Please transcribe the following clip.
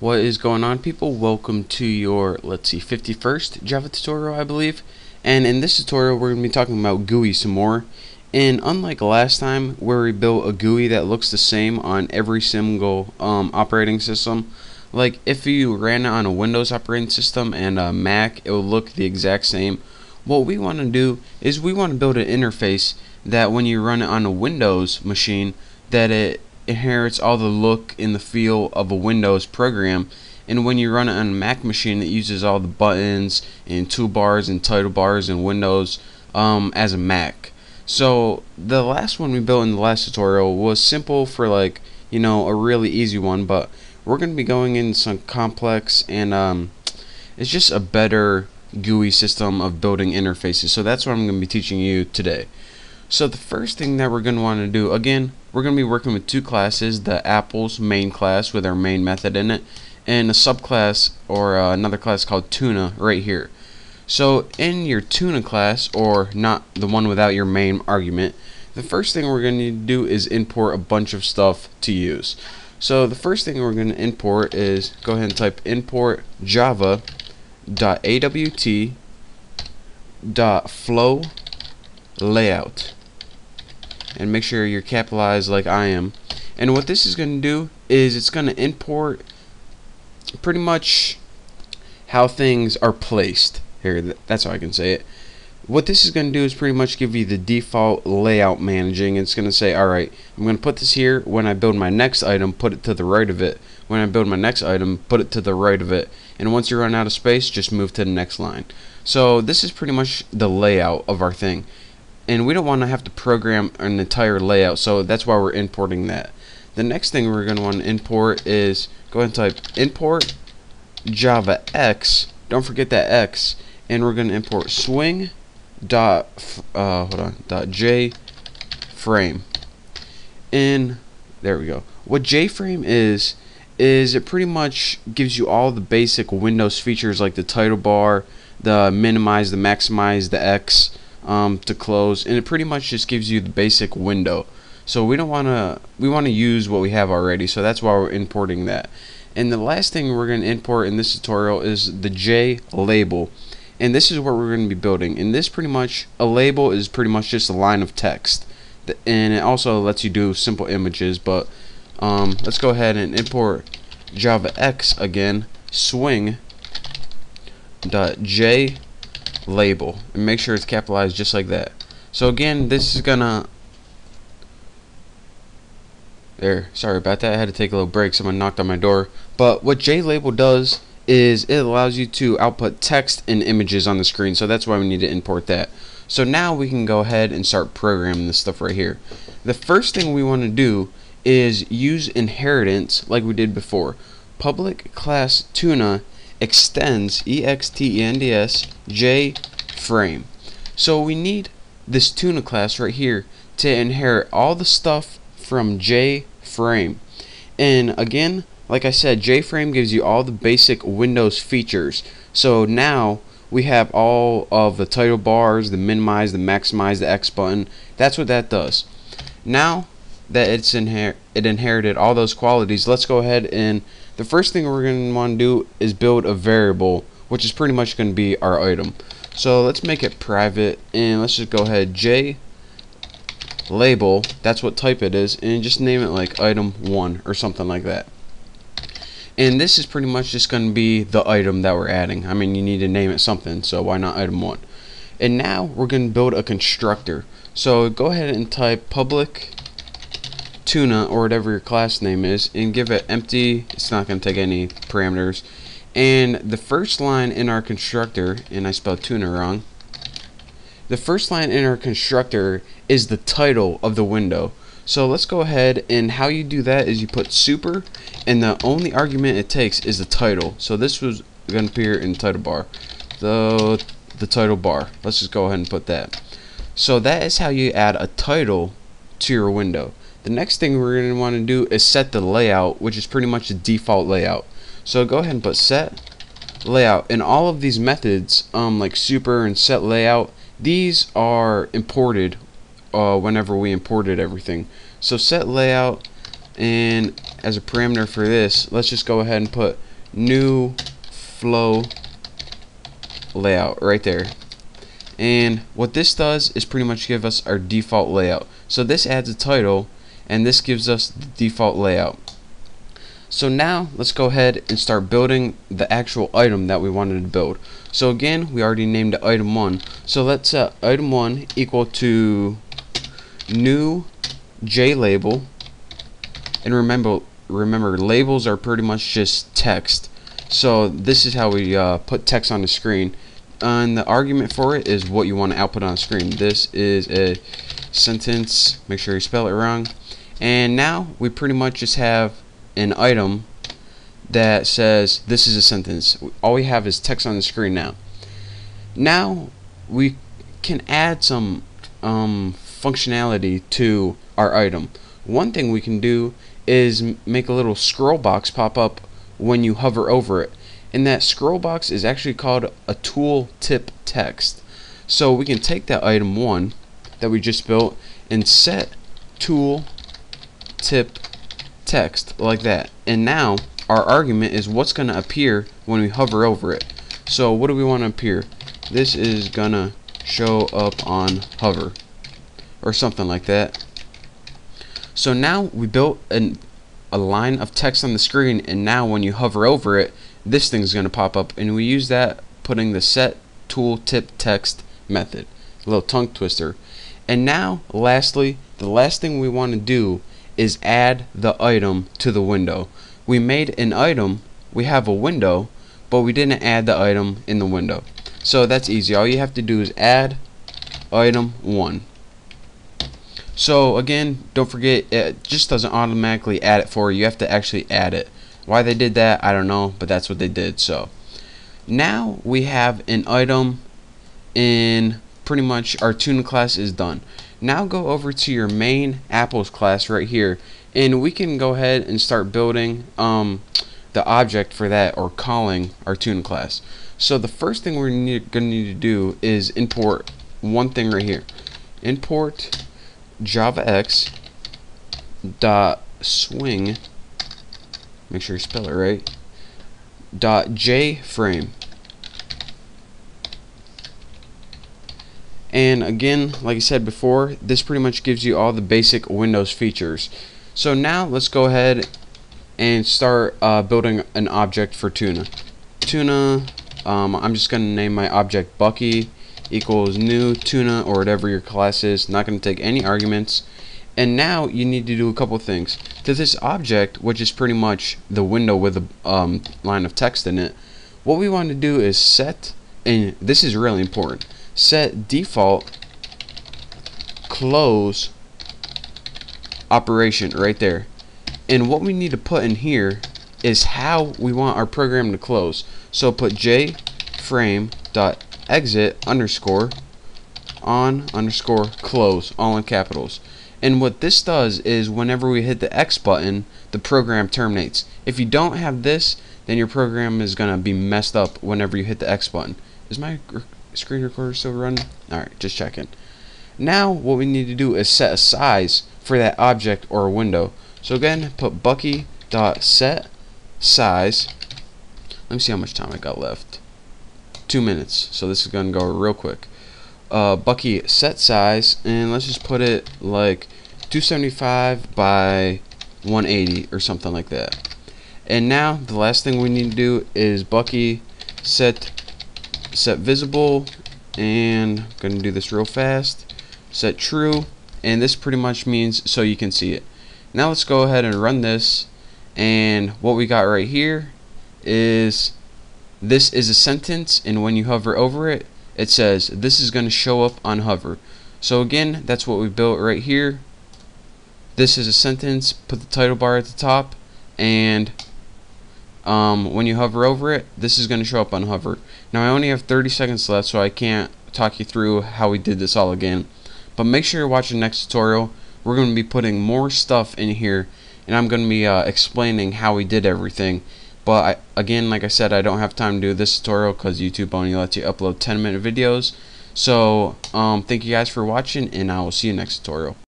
What is going on, people? Welcome to your, 51st Java tutorial, I believe. And in this tutorial we're going to be talking about GUI some more. And unlike last time where we built a GUI that looks the same on every single operating system, like if you ran it on a Windows operating system and a Mac, it will look the exact same. What we want to do is we want to build an interface that when you run it on a Windows machine, that it inherits all the look and the feel of a Windows program, and when you run it on a Mac machine, it uses all the buttons and toolbars and title bars and windows as a Mac. So the last one we built in the last tutorial was simple for a really easy one, but we're going to be going in some complex, and it's just a better GUI system of building interfaces. So that's what I'm going to be teaching you today. So the first thing that we're going to want to do, again, we're going to be working with two classes, the Apple's main class with our main method in it, and a subclass or another class called Tuna right here. So in your Tuna class, or not the one without your main argument, the first thing we're going to need to do is import a bunch of stuff to use. So the first thing we're going to import is, go ahead and type import java.awt.flow layout, and make sure you're capitalized like I am. And what this is going to do is it's going to import pretty much how things are placed here. That's how I can say it. What this is going to do is pretty much give you the default layout managing. It's going to say, alright, I'm going to put this here. When I build my next item, put it to the right of it. When I build my next item, put it to the right of it. And once you run out of space, just move to the next line. So this is pretty much the layout of our thing. And we don't want to have to program an entire layout, so that's why we're importing that. The next thing we're going to want to import is, go ahead and type import javax, don't forget that X, and we're going to import JFrame. And there we go. What JFrame is it pretty much gives you all the basic Windows features like the title bar, the minimize, the maximize, the X, to close, and it pretty much just gives you the basic window. So we want to use what we have already, so that's why we're importing that. And the last thing we're going to import in this tutorial is the J label, and this is what we're going to be building. And this pretty much, a label is pretty much just a line of text, and it also lets you do simple images. But let's go ahead and import javax again, swing.j label, and make sure it's capitalized just like that. So again, this is gonna, sorry about that, I had to take a little break, someone knocked on my door. But what JLabel does is it allows you to output text and images on the screen, so that's why we need to import that. So now we can go ahead and start programming this stuff right here. The first thing we want to do is use inheritance like we did before. Public class tuna extends extends JFrame. So we need this tuna class right here to inherit all the stuff from JFrame. And again, like I said, JFrame gives you all the basic Windows features. So now we have all of the title bars, the minimize, the maximize, the X button. That's what that does. Now that it inherited all those qualities, let's go ahead, and the first thing we're going to want to do is build a variable, which is pretty much going to be our item. So let's make it private, and let's just go ahead, J label, that's what type it is, and just name it like item1 or something like that. And this is pretty much just going to be the item that we're adding. I mean, you need to name it something, so why not item1? And now we're going to build a constructor. So go ahead and type public tuna or whatever your class name is, and give it empty. It's not going to take any parameters. And the first line in our constructor, and I spelled tuna wrong, the first line in our constructor is the title of the window. So let's go ahead, and how you do that is you put super, and the only argument it takes is the title. So this was going to appear in the title bar, the title bar. Let's just go ahead and put that. So that is how you add a title to your window. The next thing we're going to want to do is set the layout, which is pretty much the default layout. So go ahead and put set layout, and all of these methods, like super and set layout, these are imported whenever we imported everything. So set layout, and as a parameter for this, let's just go ahead and put new flow layout right there. And what this does is pretty much give us our default layout. So this adds a title, and this gives us the default layout. So now let's go ahead and start building the actual item that we wanted to build. So again, we already named it item 1. So let's set item 1 equal to new JLabel. And remember labels are pretty much just text. So this is how we put text on the screen. And the argument for it is what you want to output on the screen. This is a sentence. Make sure you spell it wrong. And now we pretty much just have an item that says this is a sentence. All we have is text on the screen now. Now we can add some functionality to our item. One thing we can do is make a little scroll box pop up when you hover over it. And that scroll box is actually called a tooltip text. So we can take that item 1 that we just built and set tooltip text like that. And now our argument is what's going to appear when we hover over it. So what do we want to appear? This is going to show up on hover or something like that. So now we built a line of text on the screen, and now when you hover over it, this thing's going to pop up, and we use that putting the set tooltip text method. A little tongue twister. And now lastly, the last thing we want to do is add the item to the window. We made an item, we have a window, but we didn't add the item in the window. So that's easy. All you have to do is add item 1. So again, don't forget, it just doesn't automatically add it for you. You have to actually add it. Why they did that, I don't know, but that's what they did. So now we have an item in pretty much our Tuna class is done. Now go over to your main apples class right here, and we can go ahead and start building the object for that, or calling our Tuna class. So the first thing we're going to need to do is import one thing right here. Import javax dot swing, make sure you spell it right, dot JFrame. And again, like I said before, this pretty much gives you all the basic Windows features. So now let's go ahead and start building an object for Tuna. Tuna, I'm just going to name my object Bucky equals new Tuna, or whatever your class is. Not going to take any arguments. And now you need to do a couple things to this object, which is pretty much the window with a line of text in it. What we want to do is set, and this is really important, set default close operation right there. And what we need to put in here is how we want our program to close. So put JFrame dot exit underscore on underscore close, all in capitals. And what this does is whenever we hit the X button, the program terminates. If you don't have this, then your program is gonna be messed up whenever you hit the X button. Is my screen recorder still running? Alright, just checking. Now what we need to do is set a size for that object or window. So again, put Bucky dot set size. Let me see how much time I got left. 2 minutes. So this is gonna go real quick. Bucky set size, and let's just put it like 275 by 180 or something like that. And now the last thing we need to do is Bucky set visible, and I'm gonna do this real fast. Set true, and this pretty much means so you can see it. Now let's go ahead and run this, and what we got right here is this is a sentence, and when you hover over it, it says this is going to show up on hover. So again, that's what we built right here. This is a sentence, put the title bar at the top, and when you hover over it, this is going to show up on hover. Now I only have 30 seconds left, so I can't talk you through how we did this all again, but make sure you watch the next tutorial. We're going to be putting more stuff in here, and I'm going to be explaining how we did everything. But again, like I said, I don't have time to do this tutorial because YouTube only lets you upload 10-minute videos. So thank you guys for watching, and I will see you next tutorial.